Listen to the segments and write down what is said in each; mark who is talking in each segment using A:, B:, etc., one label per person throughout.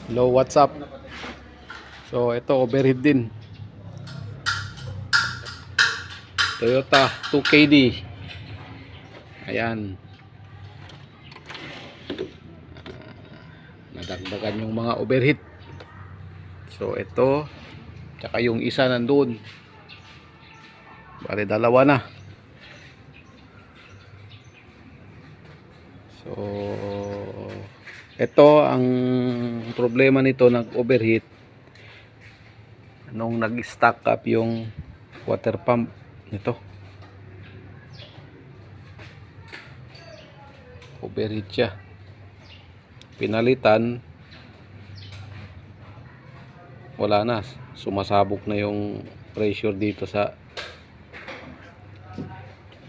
A: Hello, what's up? So ito overhead din. Toyota 2KD. Ayan. Nadagdagan yung mga overhead. So ito, tsaka yung isa nandun. Bale dalawa na. So ito ang problema nito, nag-overheat nung nag-stack up yung water pump nito. Overheat siya. Pinalitan, wala na, sumasabog na yung pressure dito sa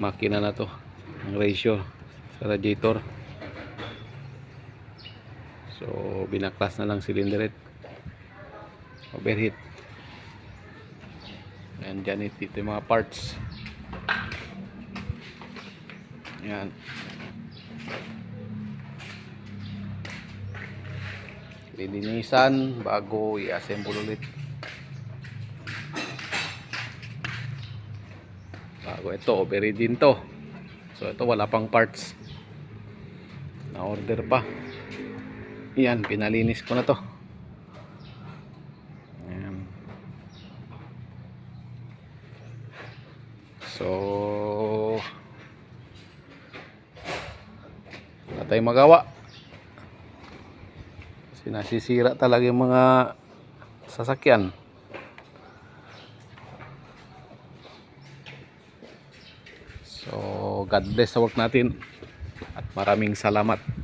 A: makina na to, ang ratio sa radiator. So binaklas na lang cylinder head, overheat. And dyan ito yung mga parts. Yan. Lilinisan bago i-assemble ulit. Bago ito, overheat din to. So ito wala pang parts. Na-order pa. Yan, pinalinis ko na to. Ayan. So wala tayong magawa. Nasisira talaga yung mga sasakyan. So God bless sa work natin at maraming salamat.